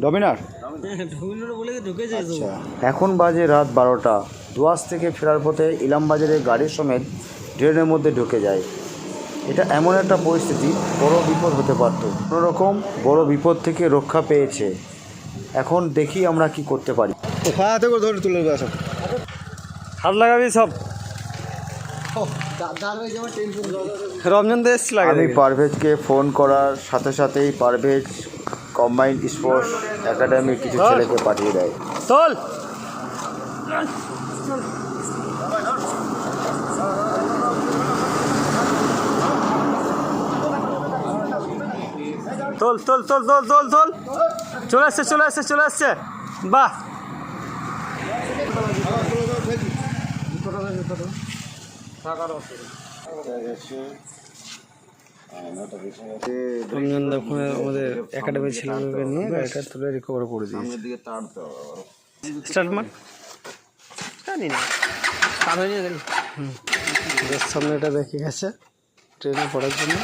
ডমিনার। আচ্ছা, এখন বাজে রাত 12টা। দোয়াস থেকে ফেরার পথে ইলামবাজারে গাড়ির সমেত ট্রেনের মধ্যে ঢুকে যায়। এটা এমন একটা পরিস্থিতি, বড় বিপদ হতে পারত। কোনো রকম বড় বিপদ থেকে রক্ষা পেয়েছে। এখন দেখি আমরা কি করতে পারি। হাত লাগাবি সব। রমজান দেশ লাগে। আমি পারভেজকে ফোন করার সাথে সাথেই পারভেজ কম্বাইন্ড স্পোর্টস একাডেমির কিছু ছেলেকে পাঠিয়ে দেয়। চল তোল তোল তোল তোল তোল তোল চলে আসছে চলে আসছে চলে আসছে। বাহ, রমজান দেখুন আমাদের একাডেমির ছেলেগুলোকে নিয়ে গাড়িটা তুলে রিকভার করে দিয়েছে। স্টার্ট মার, জানি না বেশ সামনে এটা দেখে গেছে ট্রেনে পড়ার জন্য।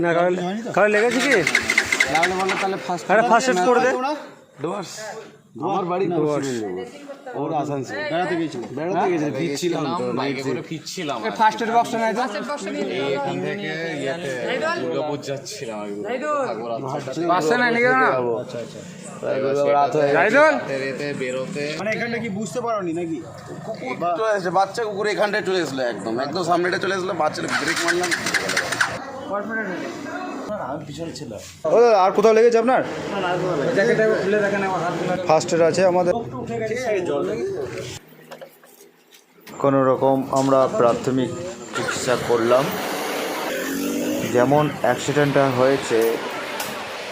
না কারো লেগেছে কি? তাহলে ফার্স্ট এড করে দে। আমার বাড়ি ওর আসানসোল বেড়াতে গেছিল ফিরছিলাম তো বাইকে করে ফিরছিলাম ফার্স্ট এড বক্স নাই তো এখান থেকে দুর্গাপুর যাচ্ছিলাম বাসে নাই নাকি না? বেরোতে মানে এখানটা কি বুঝতে পারোনি নাকি? চলে এসেছে বাচ্চা কুকুর এখানটায় চলে এসলো একদম একদম সামনেটা চলে এসলো বাচ্চাটা ব্রেক মারলাম। আর কোথাও লেগেছে আপনার? ফার্স্ট এড আছে আমাদের। কোনো রকম আমরা প্রাথমিক চিকিৎসা করলাম। যেমন অ্যাক্সিডেন্টটা হয়েছে,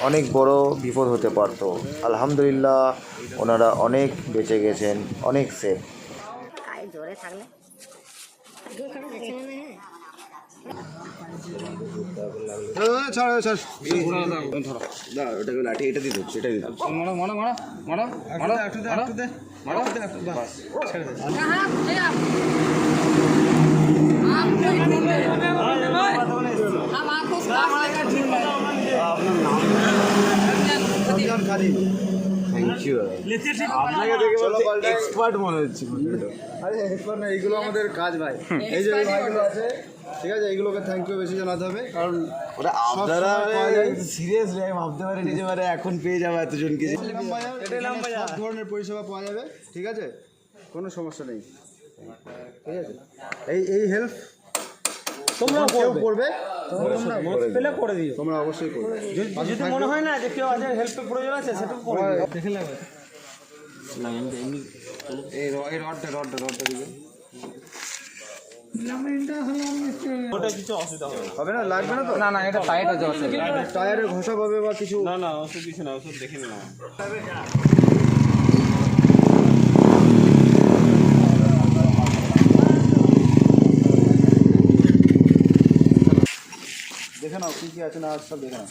অনেক বড় বিপদ হতে পারত। আলহামদুলিল্লাহ ওনারা অনেক বেঁচে গেছেন, অনেক সেফ। লাঠি এটা দিত সেটা দিত থ্যাংক ইউ। আপনাকে দেখে এক্সপার্ট মনে হচ্ছে। আরে এক্সপার্ট না, এইগুলো আমাদের কাজ ভাই। এই যে ভাইগুলো আছে, ঠিক আছে, এইগুলোকে থ্যাংক ইউ বেশি জানাতে হবে, কারণ ওরা আপনারা সিরিয়াসলি আমি ভাবতে পারিনি যে মানে এখন পেয়ে যাবে এতজনকে। সব ধরনের পরিষেবা পাওয়া যাবে, ঠিক আছে, কোনো সমস্যা নেই, ঠিক আছে। এই হেল্প তোমরা করবে, পেলে করে দিও। তোমরা অবশ্যই করবে। যদি মনে হয় না যে কেউ আজ হেল্পের প্রয়োজন আছে সেটা করে দিও। দেখে নেবে এই রডটা দিবে। ওটা কিছু অসুবিধা হবে না, লাগবে না তো? না এটা টাইট আছে, টায়ারে ঘষা পাবে বা কিছু? না ওষুধ কিছু না, ওষুধ দেখে নিলাম। দেখে নাও কি আছে না সব দেখে নাও।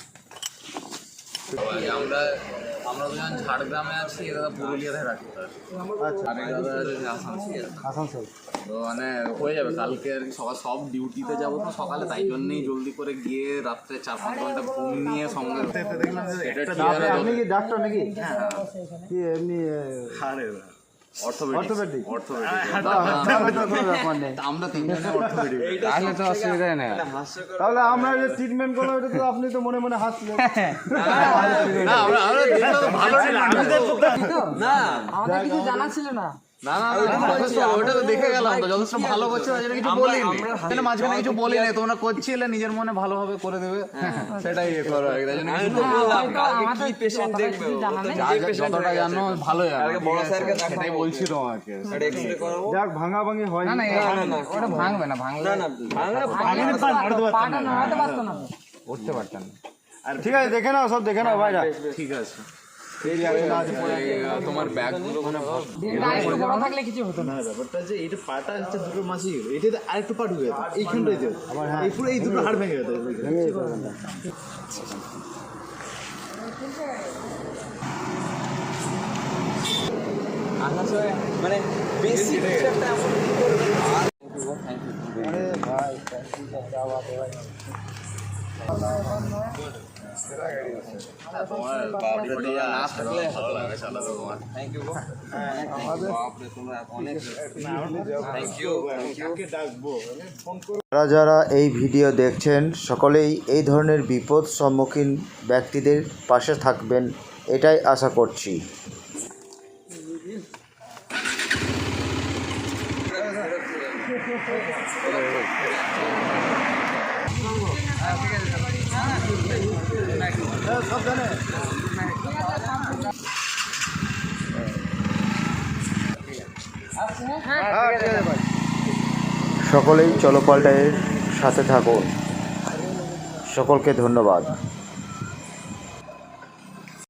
আমরা যখন ঝাড়গ্রামে আছি, এরা পুরুলিয়াতে রাখি। আসানসোল তো মানে হয়ে যাবে কালকে আর কি। সব ডিউটিতে যাবো তো সকালে, তাই জন্যই জলদি করে গিয়ে রাত্রে 4-5 ঘন্টা ঘুম নিয়ে সঙ্গে দেখলাম। আপনি কি ডাক্তার নাকি? কি এমনি অর্থোপেডিক আমরা তিনজনে অর্থোপেডিক। তাহলে তো অসুবিধা নেই। তাহলে আমরা যে ট্রিটমেন্ট করবো, এটা তো আপনি তো মনে মনে হাসছিলেন। আমাদের কিছু জানা ছিল না। ওটা তো দেখে গেলাম তো যথেষ্ট ভালো করছে, তাই জন্য কিছু বলিনি। মাঝখানে কিছু বলিনি, তোমরা করছিলে নিজের মনে ভালোভাবে করে দেবে, সেটাই করো। তাই জন্য যতটা জানো ভালো জানো, সেটাই বলছি তোমাকে। যাক, ভাঙা ভাঙি হয় না ওটা ভাঙবে না, করতে পারতাম। ঠিক আছে, দেখে নাও, সব দেখে নাও ভাইরা। ঠিক আছে, তোমার ব্যাগগুলো মানে বড় থাকলে কিছু হতো না। ব্যাপারটা যে এইটা পাটা হচ্ছে দুটো মাছি, এটাতে আরেকটু পাট হয়ে যেত, এইখানটাই যেত এই পুরো এই দুটো হাড় ভেঙে যেত। মানে বেশি আরে ভাই যারা যারা এই ভিডিও দেখছেন সকলেই এই ধরনের বিপদ সম্মুখীন ব্যক্তিদের পাশে থাকবেন এটাই আশা করছি। সকলেই চলো পাল্টাইয়ের সাথে থাকুন। সকলকে ধন্যবাদ।